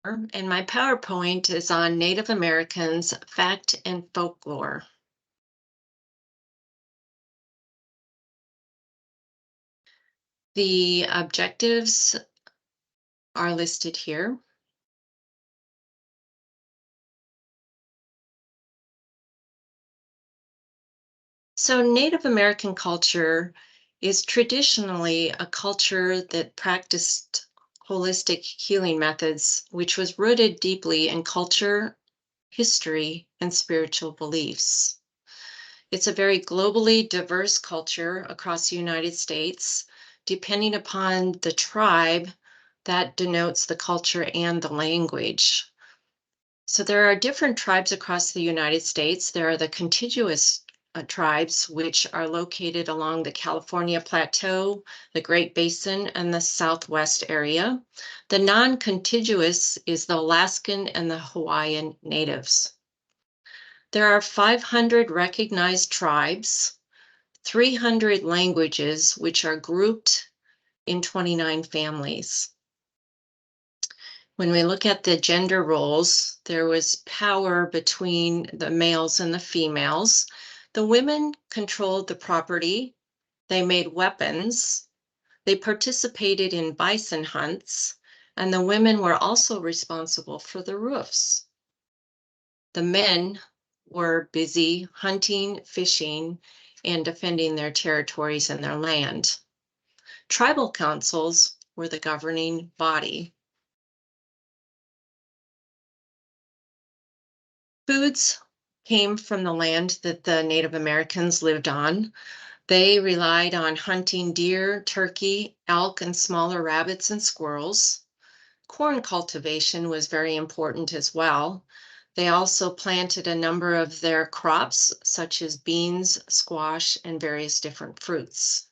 and my PowerPoint is on Native Americans, Fact and Folklore. The objectives are listed here. So Native American culture is traditionally a culture that practiced holistic healing methods, which was rooted deeply in culture, history, and spiritual beliefs. It's a very globally diverse culture across the United States. Depending upon the tribe, that denotes the culture and the language. So there are different tribes across the United States. There are the contiguous tribes, which are located along the California Plateau, the Great Basin, and the Southwest area. The non-contiguous is the Alaskan and the Hawaiian natives. There are 500 recognized tribes, 300 languages, which are grouped in 29 families. When we look at the gender roles, there was power between the males and the females. The women controlled the property, they made weapons, they participated in bison hunts, and the women were also responsible for the roofs. The men were busy hunting, fishing, and defending their territories and their land. Tribal councils were the governing body. Foods came from the land that the Native Americans lived on. They relied on hunting deer, turkey, elk, and smaller rabbits and squirrels. Corn cultivation was very important as well. They also planted a number of their crops, such as beans, squash, and various different fruits.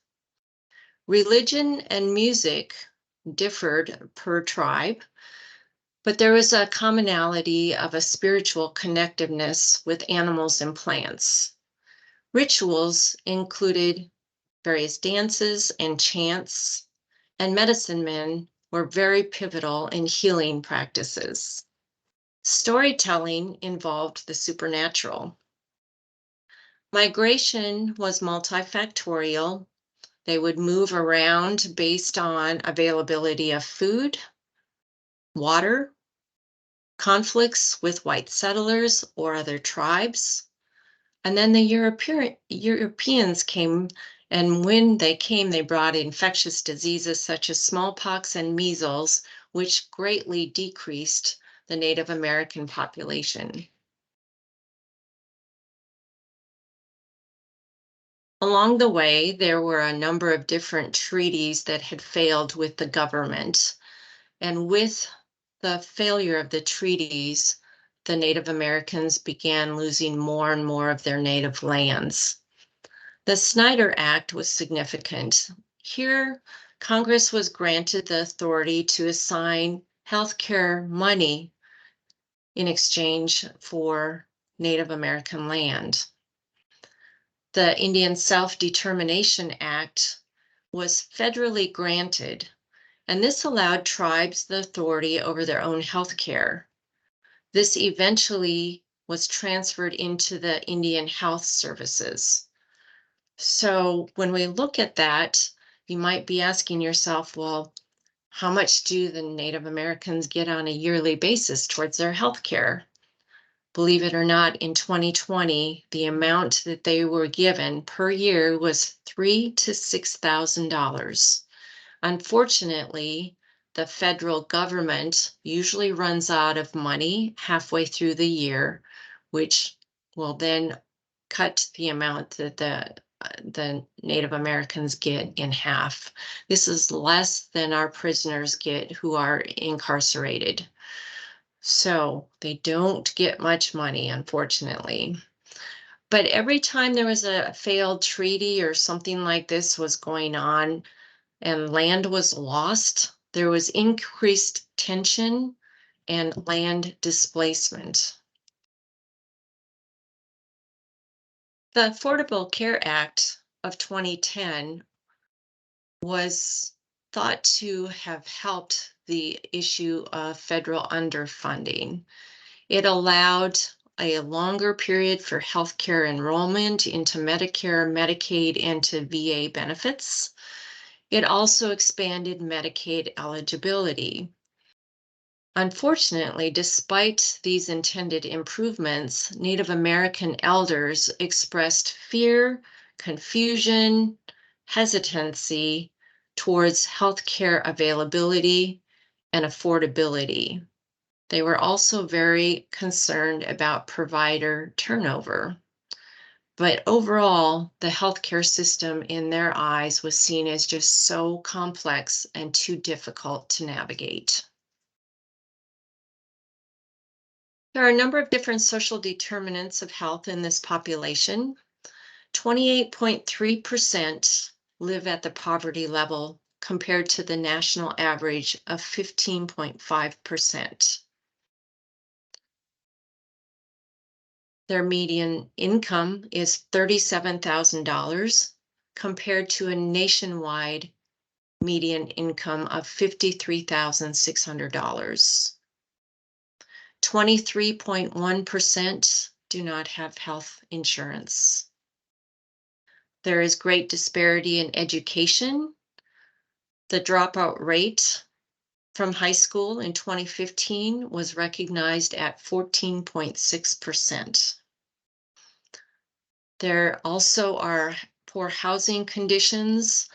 Religion and music differed per tribe, but there was a commonality of a spiritual connectiveness with animals and plants. Rituals included various dances and chants, and medicine men were very pivotal in healing practices. Storytelling involved the supernatural. Migration was multifactorial. They would move around based on availability of food, water, conflicts with white settlers or other tribes. And then the Europeans came, and when they came, they brought infectious diseases such as smallpox and measles, which greatly decreased the Native American population. Along the way, there were a number of different treaties that had failed with the government. And with the failure of the treaties, the Native Americans began losing more and more of their native lands. The Snyder Act was significant. Here, Congress was granted the authority to assign healthcare money in exchange for Native American land. The Indian Self-Determination Act was federally granted, and this allowed tribes the authority over their own health care. This eventually was transferred into the Indian Health Services. So when we look at that, you might be asking yourself, well, how much do the Native Americans get on a yearly basis towards their health care? Believe it or not, in 2020, the amount that they were given per year was $3,000 to $6,000. Unfortunately, the federal government usually runs out of money halfway through the year, which will then cut the amount that the Native Americans get in half. This is less than our prisoners get who are incarcerated. So they don't get much money, unfortunately. But every time there was a failed treaty or something like this was going on and land was lost, there was increased tension and land displacement. The Affordable Care Act of 2010 was thought to have helped the issue of federal underfunding. It allowed a longer period for healthcare enrollment into Medicare, Medicaid, and to VA benefits. It also expanded Medicaid eligibility. Unfortunately, despite these intended improvements, Native American elders expressed fear, confusion, hesitancy towards healthcare availability and affordability. They were also very concerned about provider turnover. But overall, the healthcare system in their eyes was seen as just so complex and too difficult to navigate. There are a number of different social determinants of health in this population. 28.3% live at the poverty level compared to the national average of 15.5%. Their median income is $37,000 compared to a nationwide median income of $53,600. 23.1% do not have health insurance. There is great disparity in education. The dropout rate from high school in 2015 was recognized at 14.6%. There also are poor housing conditions.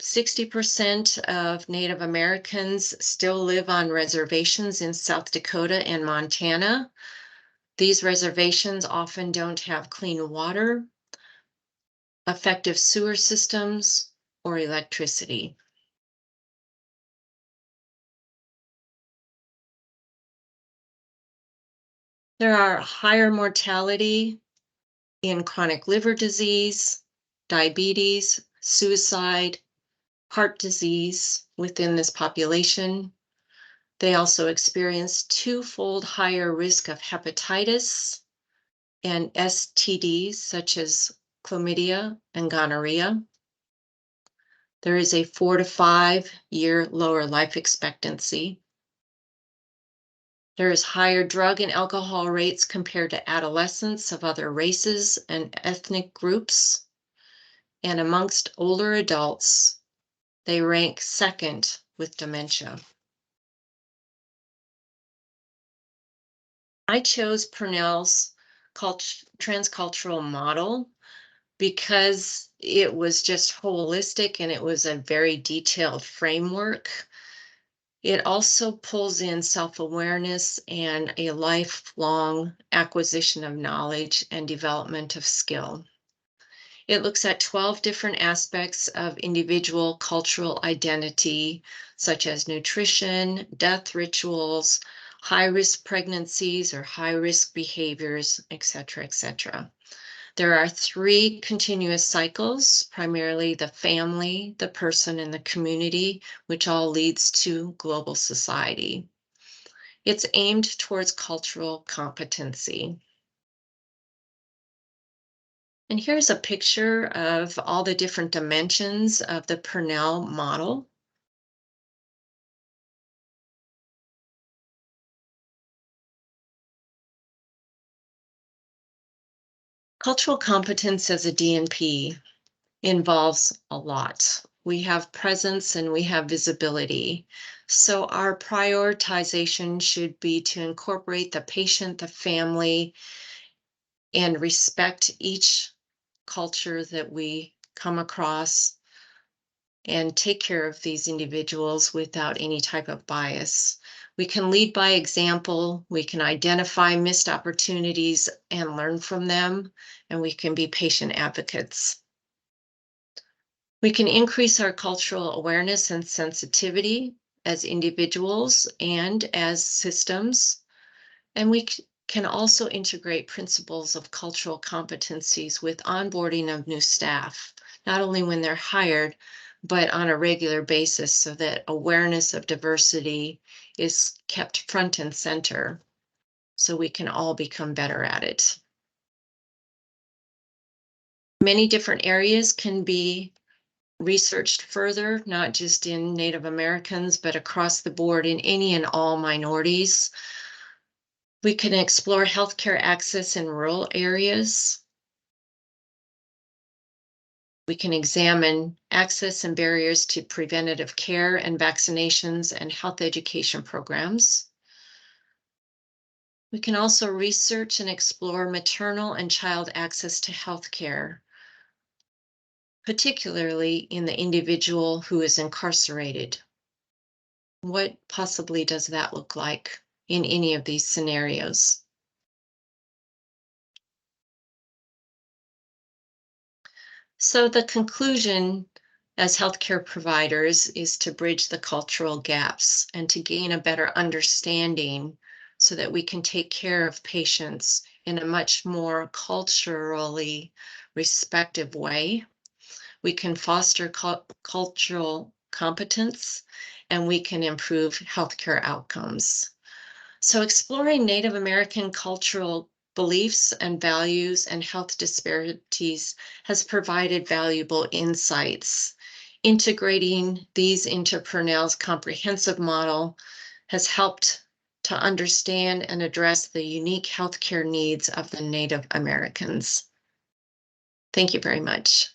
60% of Native Americans still live on reservations in South Dakota and Montana. These reservations often don't have clean water, effective sewer systems, or electricity. There are higher mortality in chronic liver disease, diabetes, suicide, heart disease within this population. They also experience twofold higher risk of hepatitis and STDs such as chlamydia and gonorrhea. There is a 4 to 5 year lower life expectancy. There is higher drug and alcohol rates compared to adolescents of other races and ethnic groups. And amongst older adults, they rank second with dementia. I chose Purnell's transcultural model because it was just holistic and it was a very detailed framework. It also pulls in self-awareness and a lifelong acquisition of knowledge and development of skill. It looks at 12 different aspects of individual cultural identity, such as nutrition, death rituals, high-risk pregnancies or high-risk behaviors, etc., etc. There are 3 continuous cycles, primarily the family, the person, and the community, which all leads to global society. It's aimed towards cultural competency. And here's a picture of all the different dimensions of the Purnell model. Cultural competence as a DNP involves a lot. We have presence and we have visibility. So our prioritization should be to incorporate the patient, the family, and respect each culture that we come across and take care of these individuals without any type of bias. We can lead by example, we can identify missed opportunities and learn from them, and we can be patient advocates. We can increase our cultural awareness and sensitivity as individuals and as systems, and we can also integrate principles of cultural competencies with onboarding of new staff, not only when they're hired, but on a regular basis so that awareness of diversity is kept front and center so we can all become better at it. Many different areas can be researched further, not just in Native Americans, but across the board in any and all minorities. We can explore healthcare access in rural areas. We can examine access and barriers to preventative care and vaccinations and health education programs. We can also research and explore maternal and child access to healthcare, particularly in the individual who is incarcerated. What possibly does that look like in any of these scenarios? So the conclusion as healthcare providers is to bridge the cultural gaps and to gain a better understanding so that we can take care of patients in a much more culturally respective way. We can foster cultural competence and we can improve healthcare outcomes. So, exploring Native American cultural beliefs and values and health disparities has provided valuable insights. Integrating these into Purnell's comprehensive model has helped to understand and address the unique healthcare needs of the Native Americans. Thank you very much.